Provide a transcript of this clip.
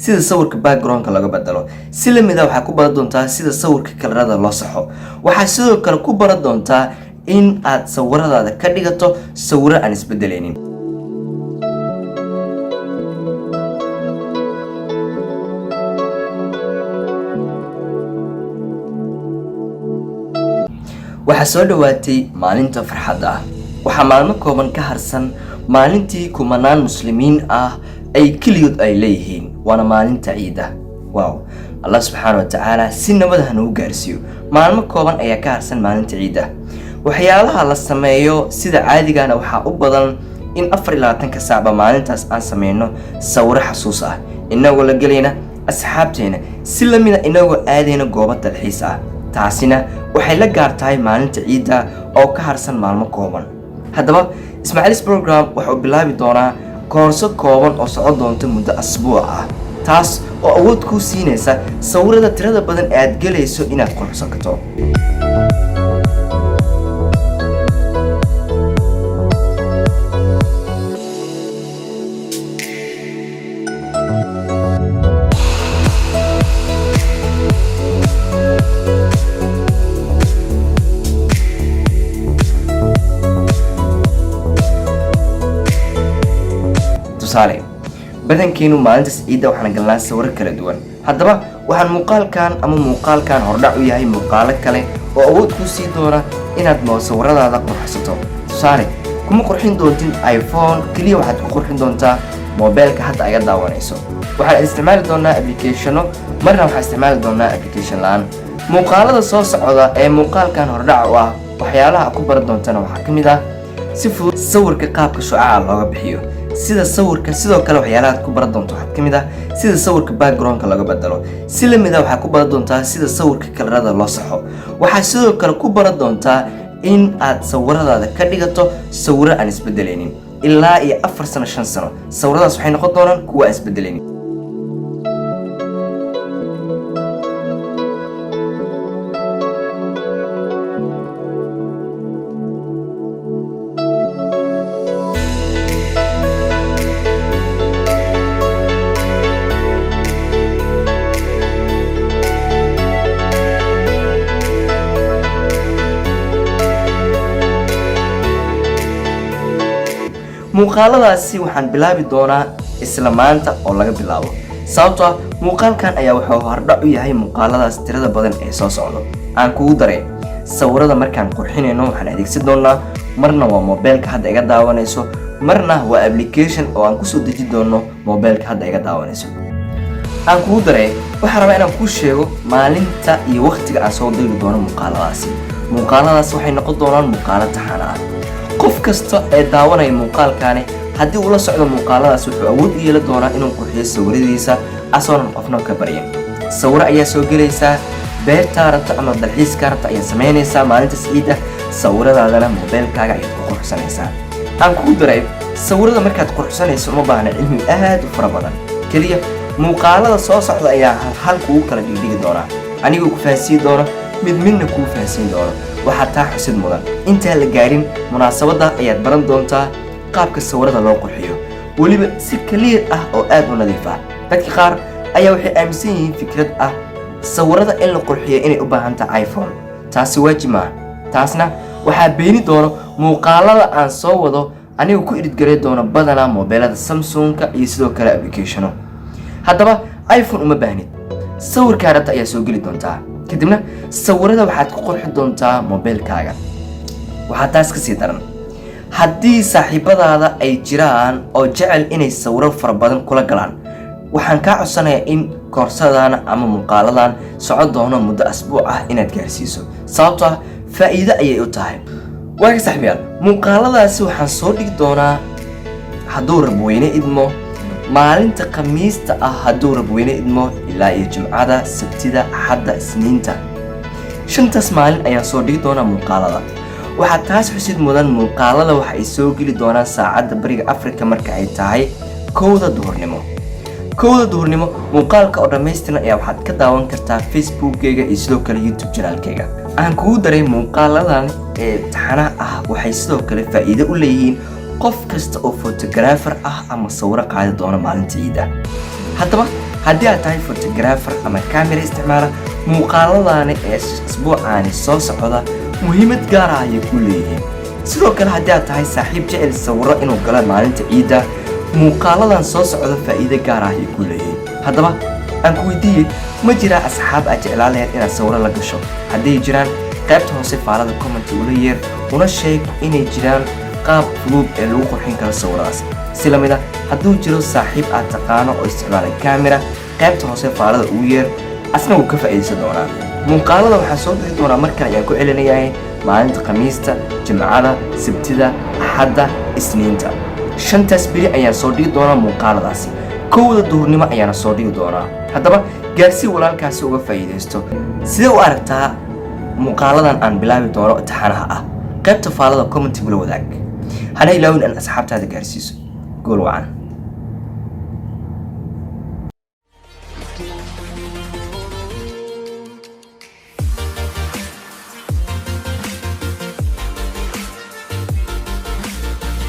sida sawirka background-ka laga bedelo. Si la mid ah waxaa ku baran doontaa sida sawirka kalarada loo saxo. Waxaa sidoo kale ku baran doontaa in aad sawiradaada ka dhigato sawiro aan isbedelaynin. waxaa soo dhawaatay maalinta farxadda ah. waxaa maalmo kooban ka harsan maalintii kumanaan muslimiin ah ay keligood ay leeyihiin, waana maalinta ciida. Wow, Allah subxaanahu wa tacaala si nabad ah nagu gaarsiiyo. maalmo kooban ayaa ka harsan maalinta ciida. waxyaalaha la sameeyo sida caadigana waxaa u badan in 24 saac maalintaas aan sameyno sawiro xasuus ah inagoo la gelayna asxaabteena, si la mid ah inagoo aadayna goobo dalxiis ah. taasina waxay la gaar tahay maalinta ciida oo ka harsan maalmo kooban. haddaba Ismaaciilis program wuxuu bilaabi doonaa koorso kooban oo socon doonta muddo asbuuc ah, taas oo awood kuu siinaysa sawirada tirada badan ee aad gelayso inaad quruxsan karto. tusaale, badankeenu maalintaas ciida waxaan galnaa sawiro kala duwan. haddaba waxaan muuqaalkan hordhac u yahay muuqaalo kale oo awood kuu sii doona inaad sawiradaada qurxsato. tusaale, kuma qurxin doontid iPhone kaliya, waxaad ku qurxin doontaa moobilka hadda aga daawanayso. waxaan isticmaali doonaa applicationo, marna waxaan isticmaali doonaa application la'aan. muuqaalada soo socda ee muuqaalkan hordhac u ah waxyaalaha ku baran doontana waxaa ka mid ah si fudud sawirka qaabka shucaaca looga bixiyo, sida sawirka sidoo kale waxyaalaha ku baran doonto waxaa ka mid ah sida sawirka background-ka laga bedelo. si la mid ah waxaa ku baran doontaa sida sawirka kalarada loo saxo. waxaa sidoo kale ku baran doontaa in aad sawiradaada ka dhigato sawiro aan isbedelaynin ilaa iyo 4 sano 5 sano. sawiradaas waxay noqon doonaan kuwa aan isbedelaynin. muuqaaladaasi waxaan bilaabi doonaa isla maanta oo laga bilaabo, sababtoo ah muuqaalkan ayaa wuxuu hordhac u yahay muuqaaladaas tirada badan ee soo socdo. aan kugu daray sawirada markaan qurxinayno waxaan adeegsan doonaa marna waa moobilka hadda iga daawanayso, marna waa application oo aan kusoo deji doono moobilka hadda iga daawanayso. aan kugu daray waxaan rabaa inaan kuu sheego maalinta iyo waqtiga aan soo diri doono muuqaaladaasi. muuqaaladaas waxay noqon doonaan muuqaalo taxane ah. qof kasta ee daawanaya muuqaalkaani haddii uu la socdo muuqaaladaas wuxuu awood u yeelan doonaa inuu qurxiyo sawiradiisa asoonan qofna ka baryin. sawiro ayaa soo gelaysaa, beertaa rabta ama dalxiiskaa rabta ayaa samaynaysaa maalintaas ciida. sawiradaadana moobilkaaga ayaad ku qurxsanaysaa. aan kugu daray sawirada markaad qurxsanayso uma baahna cilmi aad u fara badan, keliya muuqaalada soo socda ayaa hal kugu kala dhigdhigi doonaa, anigoo ku fahansiin doona midna kuu fahansiin doono. waxaa taa xusid mudan intaan la gaarin munaasabadda ayaad baran doontaa qaabka sawirada loo qurxiyo, weliba si clear ah oo aad u nadiif ah. dadka qaar ayaa waxay aaminsan yihiin fikrad ah sawirada in la qurxiyo inay u baahan tahay iPhone. taasi waajib maaha. taasna waxaa beeni doono muuqaalada aan soo wado anigoo ku editgaray doono badanaa moobilada Samsung-ka iyo sidoo kale applicationo. haddaba iPhone uma baahnid, sawirkaa rabta ayaa soo geli doontaa, kadibna sawirada waxaad ku qurxin doontaa moobilkaaga. waxaa taas ka sii daran, haddii saaxiibadaada ay jiraan oo jecel inay sawiro fara badan kula galaan, waxaan kaa codsanayaa in koorsadana ama muuqaaladan socon doono muddo asbuuc ah inaad gaarsiiso, sababtoo ah faa'iido ayay u tahay. waaga saaxiibayaal, muuqaaladaasi waxaan soo dhigi doonaa hadduu Rabweyne idmo maalinta Khamiista ah, hadduu Rabweyne idmo ilaa iyo Jimcada, Sabtida, Axadda, Isniinta. 5taas maalin ayaan soo dhigi doonaa muuqaalada. waxaa taas xusid mudan muuqaalada waxa ay soo geli doonaan saacadda bariga Afrika marka ay tahay 1:00 duhurnimo. 1:00 duhurnimo muuqaalka oo dhammaystiran ayaa waxaad ka daawan kartaa Facebook-kayga iyo sidoo kale YouTube channel-kayga. aan kugu daray muuqaaladan ee taxanaha ah waxay sidoo kale faa'iido u leeyihiin qof kasta oo photographer ah ama sawiro qaadi doona maalinta ciida. haddaba haddii aad tahay photographer ama camera isticmaala muuqaaladani ee isbuucaani soo socda muhiimad gaar ah ayay ku leeyihiin. sidoo kale haddii aad tahay saaxiib jecel sawiro inuu galo maalinta ciidda muuqaaladan soo socda faa'iido gaar ah ayay ku leeyihiin. haddaba aan ku weydiiyey ma jiraa asxaab aad jeclaan lahayd inaad sawiro la gasho? hadday jiraan qaybta hoose faalada comment ula yeer una sheeg inay jiraan qaab fudud ee lagu qurxin karo sawiradaas. si lamid ah hadduu jiro saaxiib aad taqaano oo isticmaala camera qaybta hoose faalada ugu yeer asna wuu ka faa'iidaysan doonaa. muuqaalada waxaa soo dhigi doonaa markan ayaan ku celinayahay maalinta khamiista, jimcada, sabtida, axadda, isniinta. 5taas beri ayaan soo dhigi doonaa muuqaaladaasi. 1da duhurnimo ayaana soo dhigi doonaa. haddaba gaarsii walaalkaasi uga faa'iidaysto. sidee u aragtaa muuqaaladan aan bilaabi doono imtixaanaha ah? qaybta faalada comment gula wadaag. hana ilaawin in asxaabtaada gaarsiiso. gool wacan.